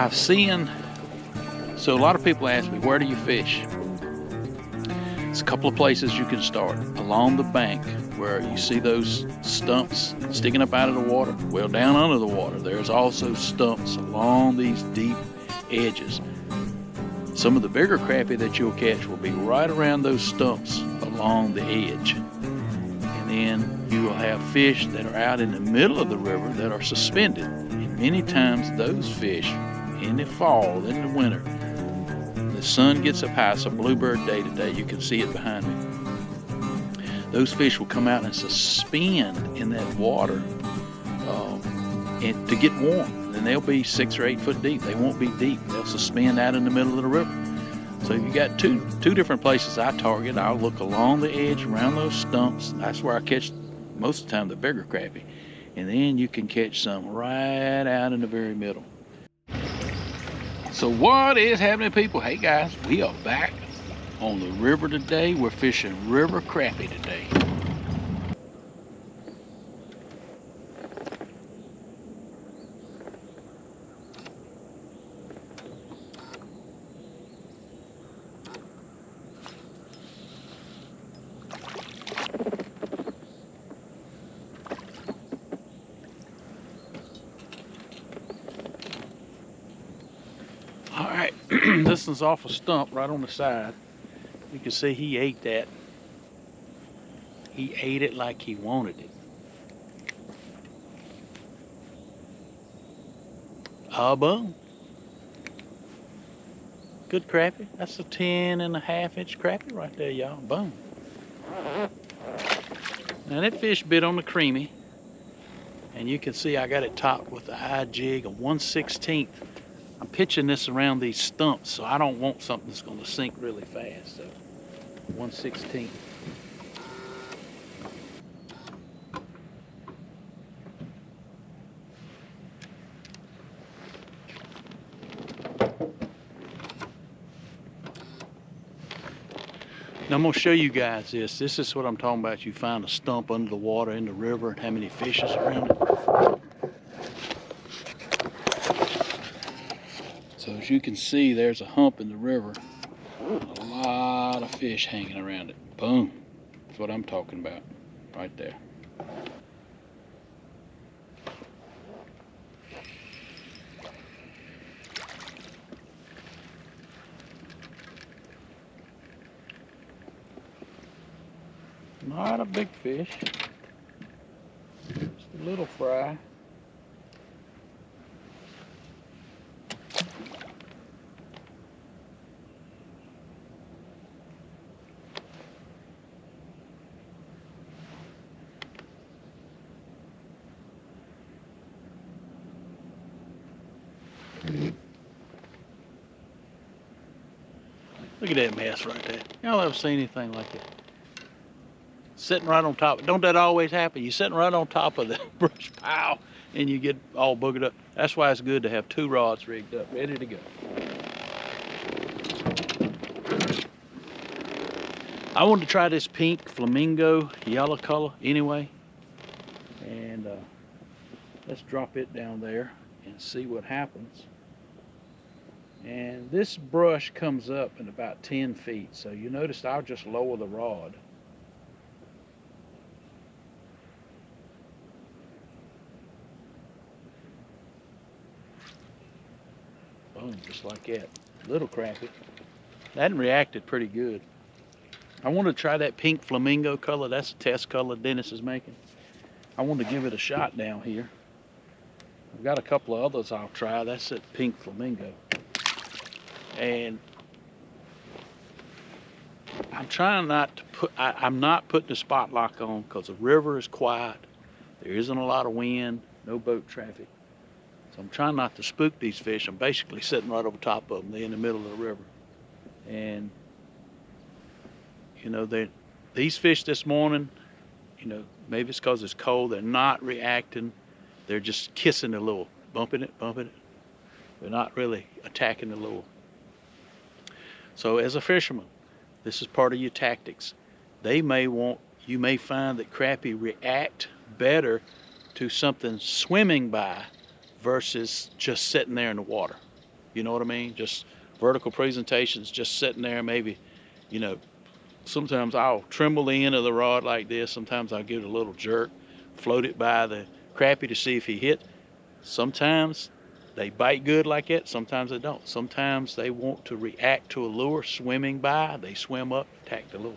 I've seen, so a lot of people ask me, where do you fish? It's a couple of places you can start. Along the bank where you see those stumps sticking up out of the water. Well, down under the water, there's also stumps along these deep edges. Some of the bigger crappie that you'll catch will be right around those stumps along the edge. And then you will have fish that are out in the middle of the river that are suspended. And many times those fish in the fall, in the winter, the sun gets up high. It's a bluebird day today. You can see it behind me. Those fish will come out and suspend in that water and to get warm. And they'll be 6 or 8 foot deep. They won't be deep. They'll suspend out in the middle of the river. So you got two different places I target. I'll look along the edge, around those stumps. That's where I catch most of the time the bigger crappie. And then you can catch some right out in the very middle. So what is happening, people? Hey guys, we are back on the river today. We're fishing river crappie today. All right, this one's off a stump right on the side. You can see he ate that. He ate it like he wanted it. Boom. Good crappie. That's a 10.5-inch crappie right there, y'all. Boom. Now that fish bit on the creamy, and you can see I got it topped with the eye jig of 1/16. I'm pitching this around these stumps, so I don't want something that's going to sink really fast. So 1/16. Now I'm going to show you guys this. This is what I'm talking about. You find a stump under the water in the river and how many fish is around it. So as you can see, there's a hump in the river. A lot of fish hanging around it. Boom. That's what I'm talking about right there. Not a big fish. Just a little fry. Look at that mess right there. Y'all ever seen anything like it? Sitting right on top. Don't that always happen? You're sitting right on top of the brush pile and you get all boogered up. That's why it's good to have 2 rods rigged up, ready to go. I wanted to try this pink flamingo yellow color anyway. And let's drop it down there and see what happens. And this brush comes up in about 10 feet. So you notice I'll just lower the rod. Boom, just like that. Little crappie. That reacted pretty good. I want to try that pink flamingo color. That's a test color Dennis is making. I want to give it a shot down here. I've got a couple of others I'll try. That's that pink flamingo. And I'm trying not to put, I'm not putting the spot lock on because the river is quiet. There isn't a lot of wind, no boat traffic. So I'm trying not to spook these fish. I'm basically sitting right over top of them. They're in the middle of the river. And, you know, these fish this morning, you know, maybe it's because it's cold, they're not reacting. They're just kissing the lure, bumping it, bumping it. They're not really attacking the lure. So as a fisherman, this is part of your tactics. You may find that crappie react better to something swimming by versus just sitting there in the water. You know what I mean? Just vertical presentations, just sitting there. Maybe, you know, sometimes I'll tremble the end of the rod like this. Sometimes I'll give it a little jerk, float it by the crappie to see if he hit. Sometimes they bite good like that. Sometimes they don't. Sometimes they want to react to a lure swimming by. They swim up, attack the lure.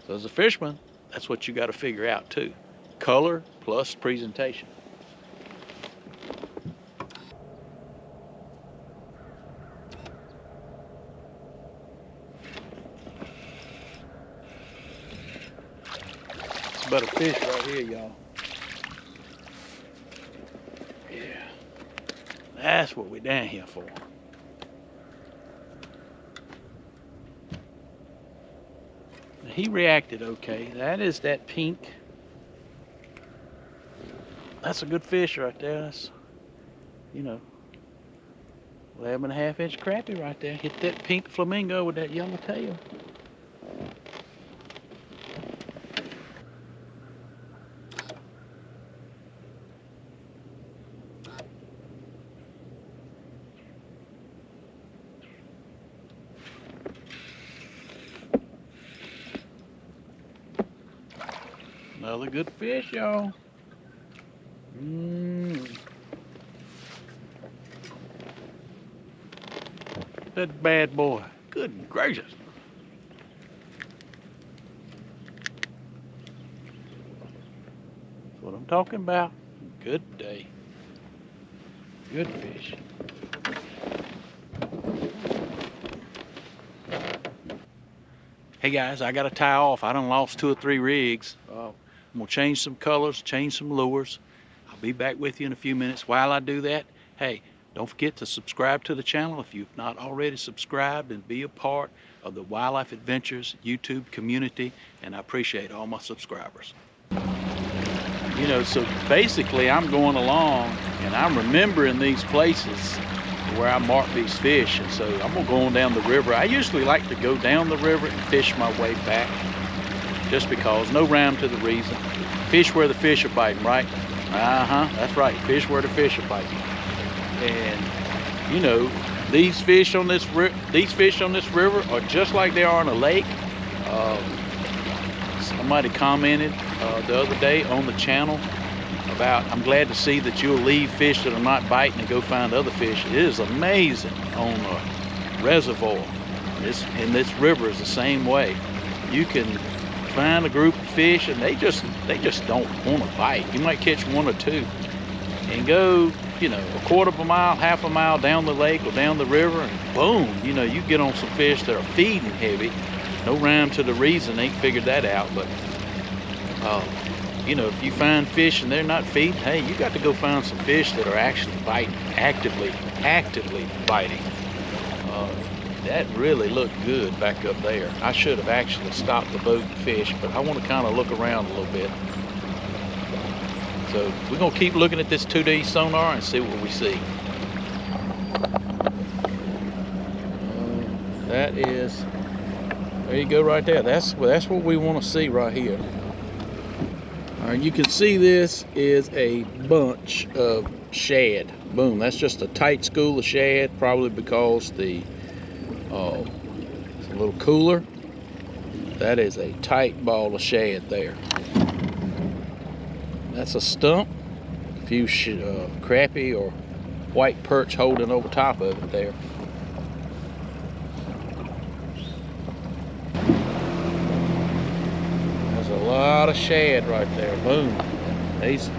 So as a fisherman, that's what you got to figure out too. Color plus presentation. It's about a fish right here, y'all. Yeah. That's what we're down here for. He reacted okay. That is that pink. That's a good fish right there. That's, you know, 11.5-inch crappie right there. Hit that pink flamingo with that yellow tail. Another good fish, y'all. That bad boy. Good gracious. That's what I'm talking about. Good day. Good fish. Hey guys, I gotta tie off. I done lost 2 or 3 rigs. I'm gonna change some colors, change some lures. I'll be back with you in a few minutes. While I do that, hey, don't forget to subscribe to the channel if you've not already subscribed, and be a part of the Wildlife Adventures YouTube community, and I appreciate all my subscribers. You know, so basically I'm going along and I'm remembering these places where I mark these fish, and so I'm gonna go on down the river. I usually like to go down the river and fish my way back, just because, no rhyme to the reason. Fish where the fish are biting, right? That's right, fish where the fish are biting. And you know, these fish on this river are just like they are on a lake. Somebody commented the other day on the channel about, I'm glad to see that you'll leave fish that are not biting and go find other fish. It is amazing on a reservoir. And this river is the same way. You can find a group of fish and they just don't want to bite. You might catch 1 or 2 and go, you know, a quarter of a mile, half a mile down the lake or down the river, and boom, you know, you get on some fish that are feeding heavy. No rhyme to the reason, ain't figured that out, but you know, if you find fish and they're not feeding, hey, you got to go find some fish that are actually biting, actively biting. That really looked good back up there. I should have actually stopped the boat and fished, but I want to kind of look around a little bit. So we're going to keep looking at this 2D sonar and see what we see. That is, there you go right there. That's what we want to see right here. All right, you can see this is a bunch of shad. Boom, that's just a tight school of shad, probably because it's a little cooler. That is a tight ball of shad there. That's a stump, a few crappie or white perch holding over top of it there. There's a lot of shad right there. Boom.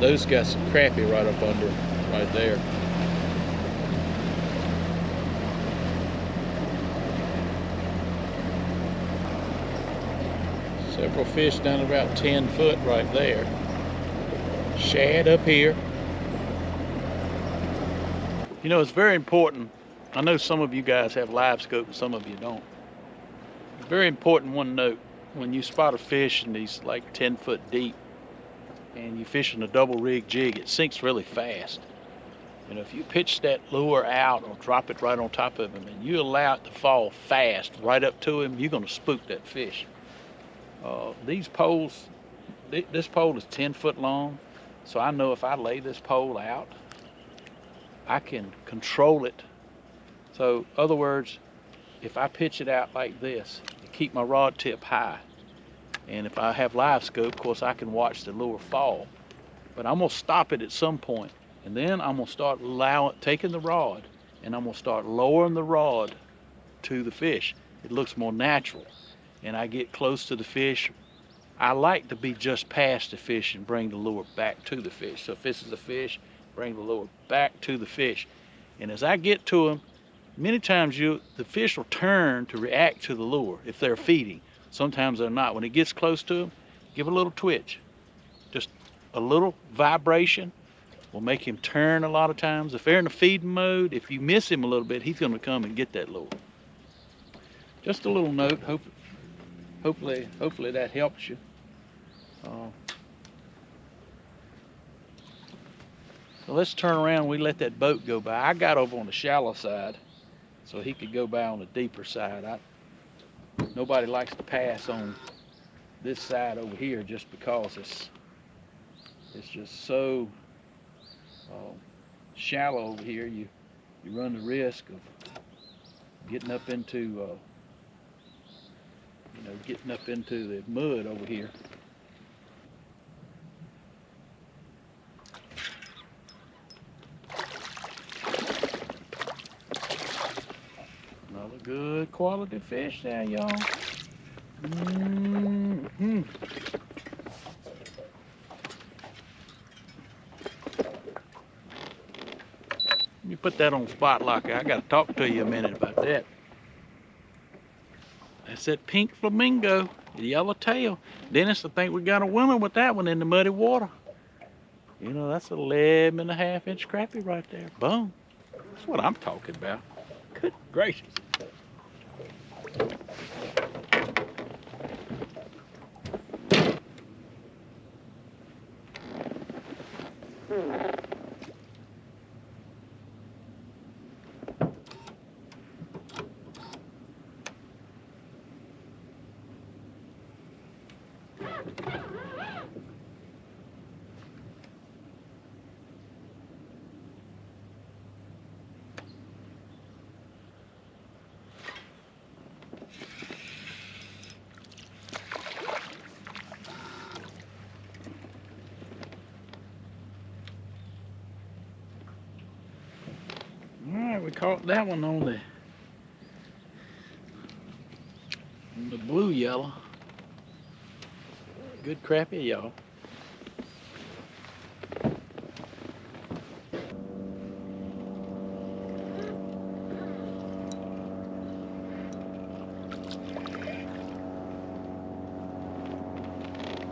Those got some crappie right up under right there. Several fish down about 10 foot right there. Shad up here. You know, it's very important. I know some of you guys have live scope and some of you don't. It's very important, one note, when you spot a fish in these like 10 foot deep and you fishing a double rig jig, it sinks really fast. And if you pitch that lure out or drop it right on top of him and you allow it to fall fast right up to him, you're gonna spook that fish. These poles, this pole is 10 foot long. So I know if I lay this pole out, I can control it So, other words, if I pitch it out like this, to keep my rod tip high, and if I have live scope, of course, I can watch the lure fall. But I'm gonna stop it at some point, and then I'm gonna start taking the rod, and I'm gonna start lowering the rod to the fish. It looks more natural, and I get close to the fish. I like to be just past the fish and bring the lure back to the fish. So if this is a fish, bring the lure back to the fish. And as I get to them, many times the fish will turn to react to the lure if they're feeding. Sometimes they're not. When it gets close to them, give a little twitch. Just a little vibration will make him turn a lot of times. If they're in the feeding mode, if you miss him a little bit, he's going to come and get that lure. Just a little note. Hopefully that helps you. So let's turn around. We let that boat go by. I got over on the shallow side so he could go by on the deeper side. Nobody likes to pass on this side over here just because it's just so shallow over here. You run the risk of getting up into getting up into the mud over here. Another good quality fish there, y'all. Mm-hmm. Let me put that on spot locker. I got to talk to you a minute about that. That's that pink flamingo, the yellow tail. Dennis, I think we got a winner with that one in the muddy water. You know, that's 11.5-inch crappie right there. Boom. That's what I'm talking about. Good gracious. Alright, we caught that one on the blue yellow. Good crappie, y'all.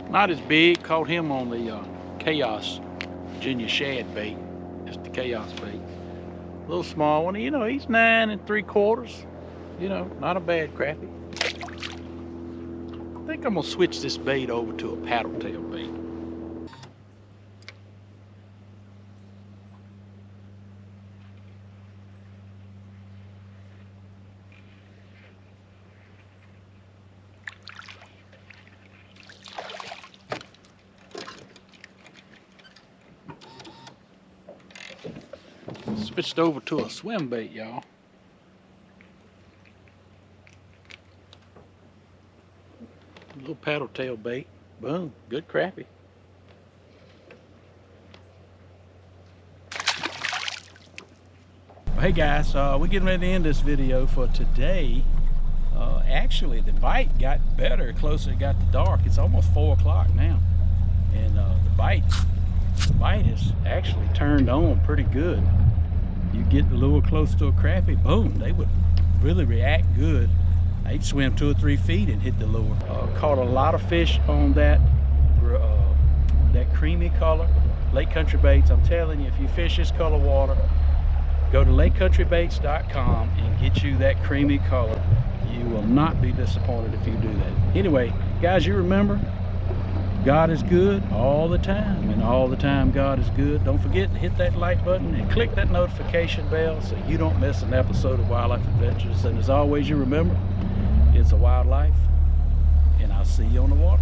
Not as big. Caught him on the Chaos Virginia shad bait. Just the Chaos bait. A little small one. You know, he's 9 3/4. You know, not a bad crappie. I think I'm gonna switch this bait over to a paddle tail bait. Switched over to a swim bait, y'all. A little paddle tail bait. Boom, good crappie. Well, hey guys, we're getting ready to end this video for today. Actually, the bite got better closer it got to dark. It's almost 4 o'clock now, and the bite is actually turned on pretty good. You get the lure close to a crappie, boom, they would really react good. They'd swim 2 or 3 feet and hit the lure. Caught a lot of fish on that creamy color. Lake Country Baits, I'm telling you, if you fish this color water, go to lakecountrybaits.com and get you that creamy color. You will not be disappointed if you do that. Anyway, guys, you remember, God is good all the time, and all the time God is good. Don't forget to hit that like button and click that notification bell so you don't miss an episode of Wildlife Adventures. And as always, you remember, it's a wildlife, and I'll see you on the water.